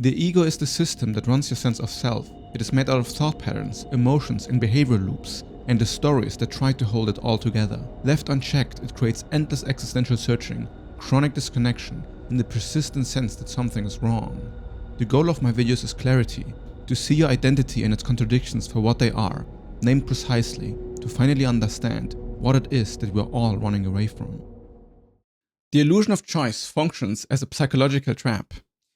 The ego is the system that runs your sense of self. It is made out of thought patterns, emotions, and behavioral loops, and the stories that try to hold it all together. Left unchecked, it creates endless existential searching, chronic disconnection, and the persistent sense that something is wrong. The goal of my videos is clarity, to see your identity and its contradictions for what they are, named precisely, to finally understand what it is that we're all running away from. The illusion of choice functions as a psychological trap,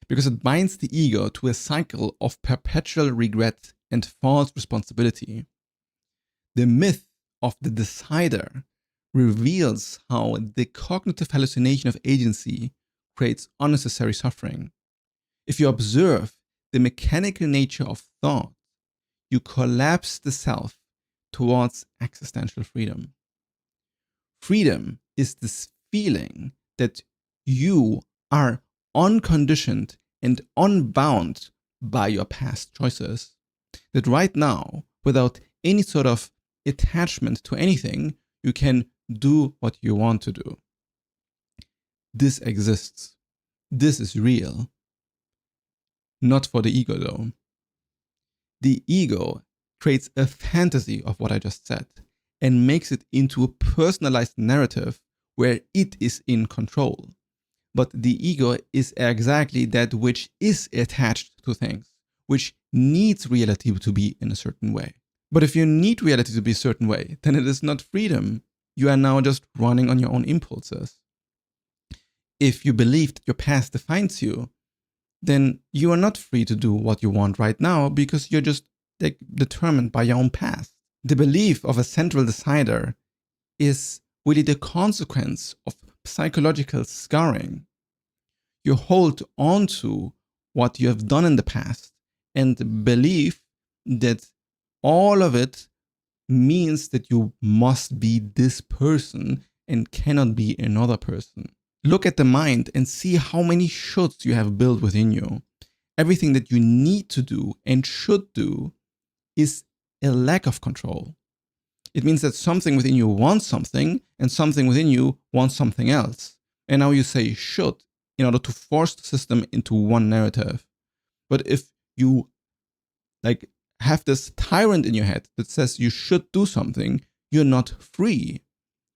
because it binds the ego to a cycle of perpetual regret and false responsibility. The myth of the decider reveals how the cognitive hallucination of agency creates unnecessary suffering. If you observe the mechanical nature of thought, you collapse the self towards existential freedom. Freedom is this feeling that you are unconditioned and unbound by your past choices. That right now, without any sort of attachment to anything, you can do what you want to do. This exists. This is real. Not for the ego, though. The ego creates a fantasy of what I just said and makes it into a personalized narrative where it is in control. But the ego is exactly that which is attached to things, which needs reality to be in a certain way. But if you need reality to be a certain way, then it is not freedom. You are now just running on your own impulses. If you believe that your past defines you, then you are not free to do what you want right now because you're just determined by your own past. The belief of a central decider is really the consequence of psychological scarring. You hold on to what you have done in the past and believe that all of it means that you must be this person and cannot be another person. Look at the mind and see how many shoulds you have built within you. Everything that you need to do and should do is a lack of control. It means that something within you wants something and something within you wants something else. And now you say should in order to force the system into one narrative. But if you have this tyrant in your head that says you should do something, you're not free.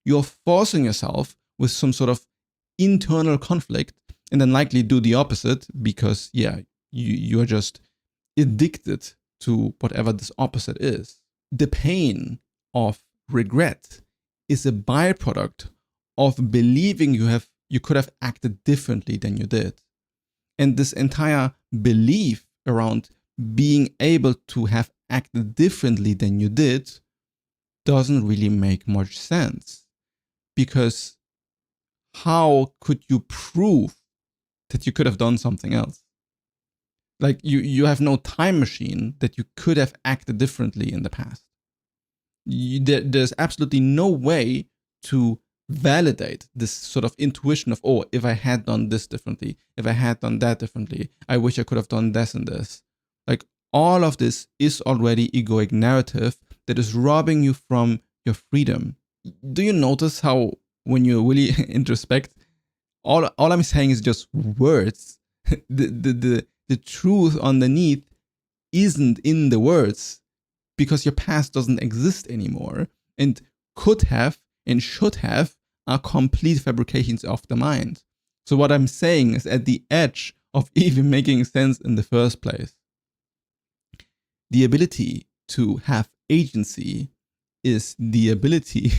You're forcing yourself with some sort of internal conflict and then likely do the opposite because, you're just addicted to whatever this opposite is. The pain of regret is a byproduct of believing you could have acted differently than you did. And this entire belief around being able to have acted differently than you did doesn't really make much sense. Because how could you prove that you could have done something else? Like you have no time machine that you could have acted differently in the past. There's absolutely no way to validate this sort of intuition of, oh, if I had done this differently, if I had done that differently, I wish I could have done this and this. Like all of this is already egoic narrative that is robbing you from your freedom. Do you notice how when you really introspect, all I'm saying is just words. The truth underneath isn't in the words because your past doesn't exist anymore and could have and should have are complete fabrications of the mind. So what I'm saying is at the edge of even making sense in the first place. The ability to have agency is the ability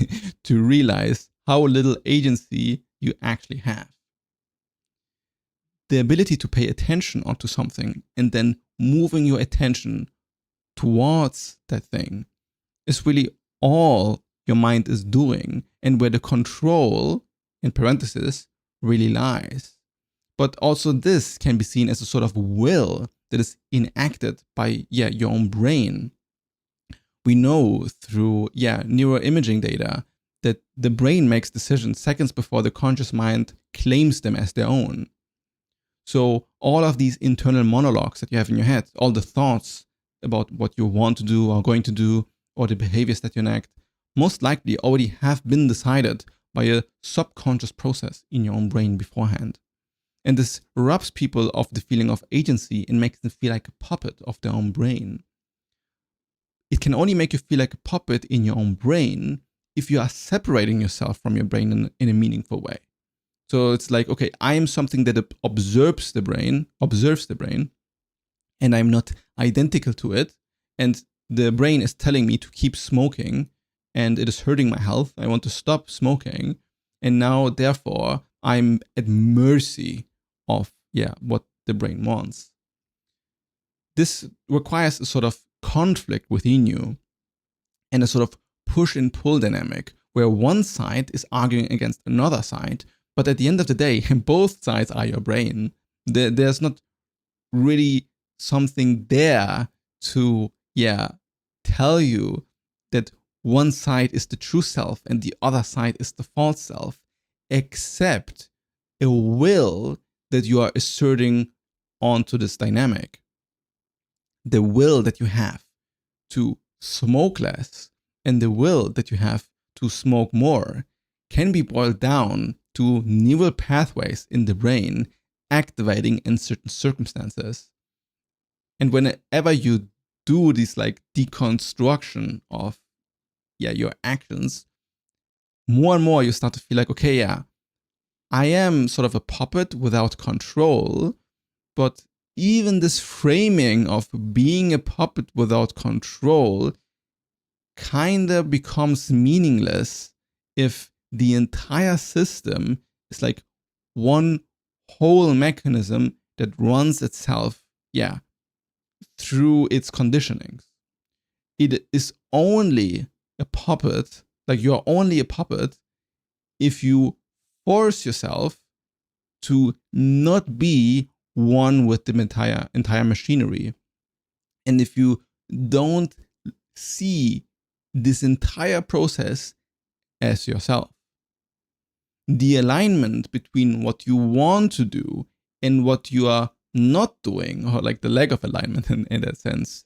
to realize how little agency you actually have. The ability to pay attention onto something and then moving your attention towards that thing is really all your mind is doing and where the control, in parentheses, really lies. But also this can be seen as a sort of will that is enacted by your own brain. We know through neuroimaging data that the brain makes decisions seconds before the conscious mind claims them as their own. So all of these internal monologues that you have in your head, all the thoughts about what you want to do or going to do, or the behaviors that you enact, most likely already have been decided by a subconscious process in your own brain beforehand. And this robs people of the feeling of agency and makes them feel like a puppet of their own brain. It can only make you feel like a puppet in your own brain if you are separating yourself from your brain in a meaningful way. So it's like, okay, I am something that observes the brain, and I'm not identical to it. And the brain is telling me to keep smoking, and it is hurting my health. I want to stop smoking. And now, therefore, I'm at mercy of, what the brain wants. This requires a sort of conflict within you and a sort of push and pull dynamic where one side is arguing against another side. But at the end of the day, both sides are your brain. There's not really something there to, tell you that one side is the true self and the other side is the false self, except a will that you are asserting onto this dynamic. The will that you have to smoke less and the will that you have to smoke more can be boiled down to neural pathways in the brain activating in certain circumstances. And whenever you do this like deconstruction of your actions, more and more you start to feel like, okay, I am sort of a puppet without control, but even this framing of being a puppet without control kind of becomes meaningless if the entire system is like one whole mechanism that runs itself, through its conditionings. It is only a puppet, like you're only a puppet if you force yourself to not be one with the entire machinery. And if you don't see this entire process as yourself, the alignment between what you want to do and what you are not doing, or like the lack of alignment in that sense,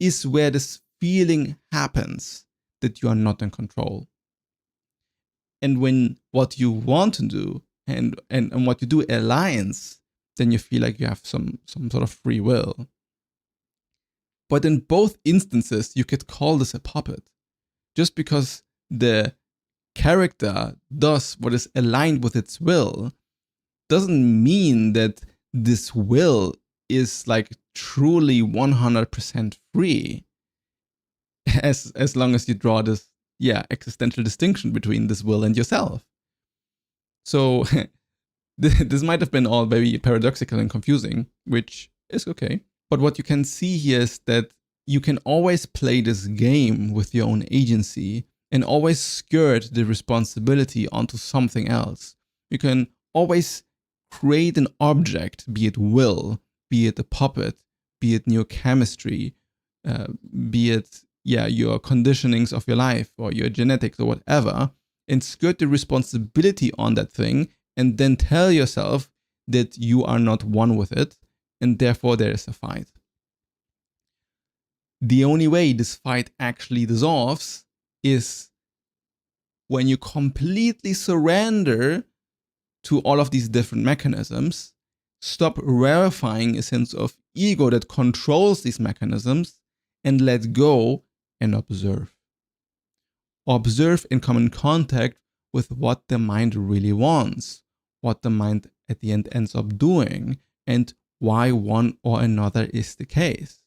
is where this feeling happens that you are not in control. And when what you want to do and what you do aligns, then you feel like you have some sort of free will. But in both instances, you could call this a puppet. Just because the character does what is aligned with its will doesn't mean that this will is like truly 100% free. As long as you draw this existential distinction between this will and yourself. So this might have been all very paradoxical and confusing, which is okay. But what you can see here is that you can always play this game with your own agency and always skirt the responsibility onto something else. You can always create an object, be it will, be it a puppet, be it neurochemistry, be it your conditionings of your life or your genetics or whatever, and skirt the responsibility on that thing and then tell yourself that you are not one with it and therefore there is a fight. The only way this fight actually dissolves is when you completely surrender to all of these different mechanisms, stop verifying a sense of ego that controls these mechanisms, and let go and observe. Observe and come in contact with what the mind really wants, what the mind at the end ends up doing, and why one or another is the case.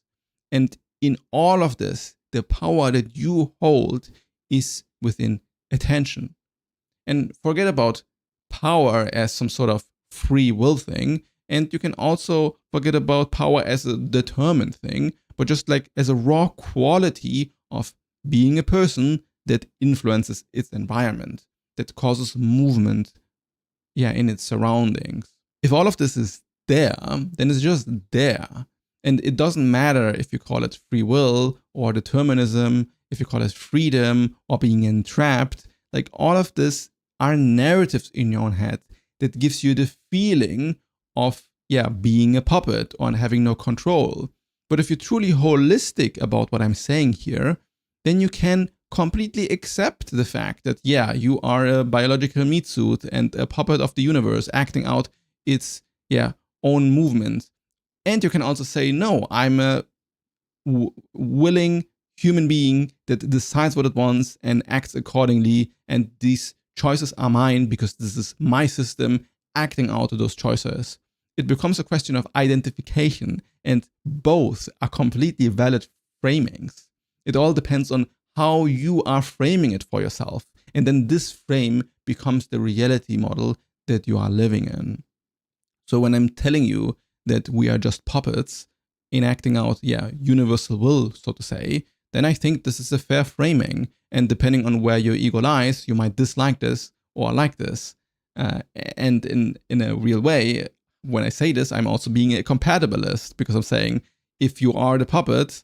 And in all of this, the power that you hold is within attention. And forget about power as some sort of free will thing. And you can also forget about power as a determined thing, but just like as a raw quality of being a person that influences its environment, that causes movement, in its surroundings. If all of this is there, then it's just there. And it doesn't matter if you call it free will or determinism, if you call it freedom or being entrapped. Like all of this are narratives in your own head that gives you the feeling of, being a puppet or having no control. But if you're truly holistic about what I'm saying here, then you can completely accept the fact that, you are a biological meat suit and a puppet of the universe acting out its own movement. And you can also say, no, I'm a willing human being that decides what it wants and acts accordingly, and these choices are mine because this is my system acting out of those choices. It becomes a question of identification, and both are completely valid framings. It all depends on how you are framing it for yourself, and then this frame becomes the reality model that you are living in. So when I'm telling you that we are just puppets enacting out, universal will, so to say, then I think this is a fair framing. And depending on where your ego lies, you might dislike this or like this. And in a real way, when I say this, I'm also being a compatibilist, because I'm saying, if you are the puppet,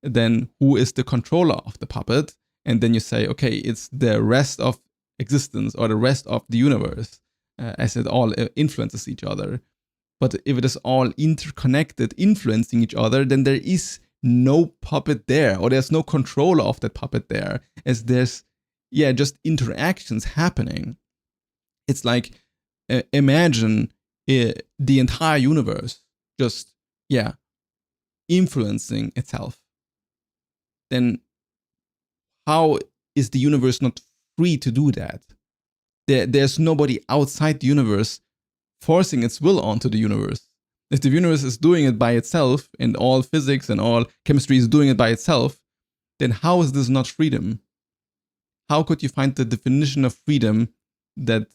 then who is the controller of the puppet? And then you say, okay, it's the rest of existence or the rest of the universe, as it all influences each other. But if it is all interconnected, influencing each other, then there is no puppet there, or there's no controller of that puppet there, as there's, just interactions happening. It's like, imagine the entire universe just, influencing itself. Then how is the universe not free to do that? There's nobody outside the universe forcing its will onto the universe. If the universe is doing it by itself, and all physics and all chemistry is doing it by itself, then how is this not freedom? How could you find the definition of freedom that,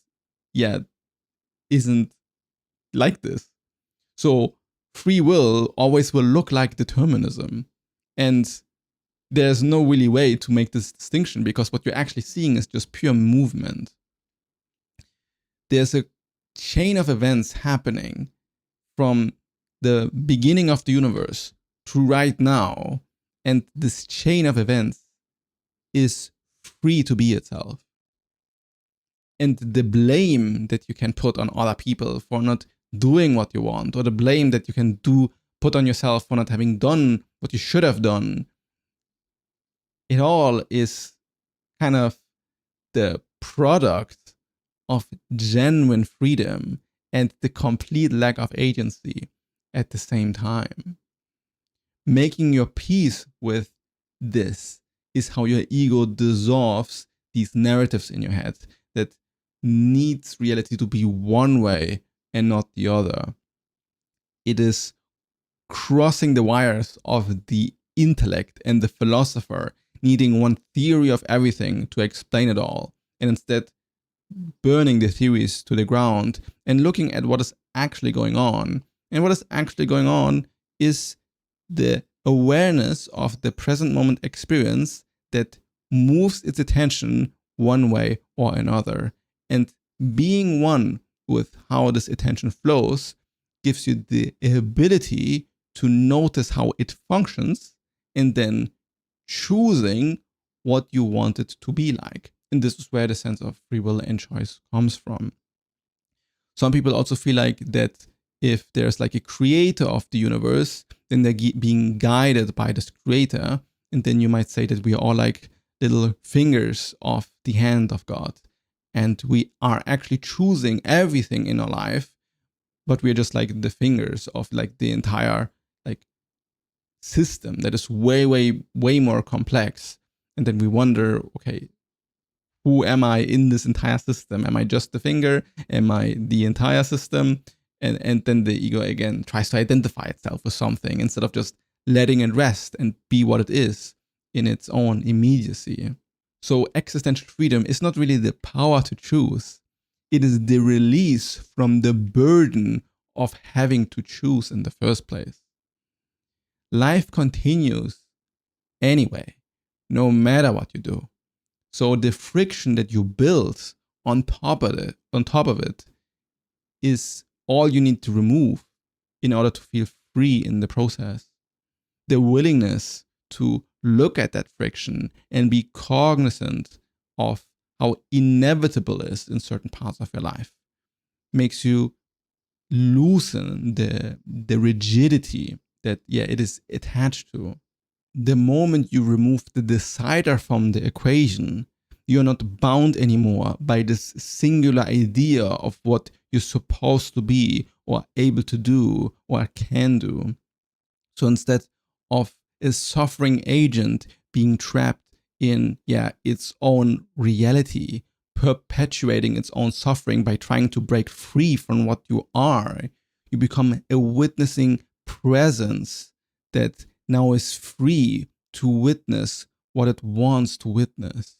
isn't like this? So free will always will look like determinism. And there's no really way to make this distinction, because what you're actually seeing is just pure movement. There's a chain of events happening from the beginning of the universe to right now, and this chain of events is free to be itself. And the blame that you can put on other people for not doing what you want, or the blame that you can put on yourself for not having done what you should have done, it all is kind of the product of genuine freedom and the complete lack of agency at the same time. Making your peace with this is how your ego dissolves these narratives in your head that needs reality to be one way and not the other. It is crossing the wires of the intellect and the philosopher, needing one theory of everything to explain it all, and instead burning the theories to the ground and looking at what is actually going on. And what is actually going on is the awareness of the present moment experience that moves its attention one way or another. And being one with how this attention flows gives you the ability to notice how it functions, and then choosing what you want it to be like. And this is where the sense of free will and choice comes from. Some people also feel like that if there's like a creator of the universe, then they're being guided by this creator. And then you might say that we are all like little fingers of the hand of God. And we are actually choosing everything in our life, but we're just like the fingers of like the entire like system that is way, way, way more complex. And then we wonder, okay, who am I in this entire system? Am I just the finger? Am I the entire system? And then the ego again tries to identify itself with something instead of just letting it rest and be what it is in its own immediacy. So existential freedom is not really the power to choose. It is the release from the burden of having to choose in the first place. Life continues anyway, no matter what you do. So the friction that you build on top of it is all you need to remove in order to feel free in the process. The willingness to look at that friction and be cognizant of how inevitable it is in certain parts of your life makes you loosen the rigidity that it is attached to. The moment you remove the decider from the equation, you're not bound anymore by this singular idea of what you're supposed to be or able to do or can do. So instead of a suffering agent being trapped in its own reality, perpetuating its own suffering by trying to break free from what you are, you become a witnessing presence that now is free to witness what it wants to witness.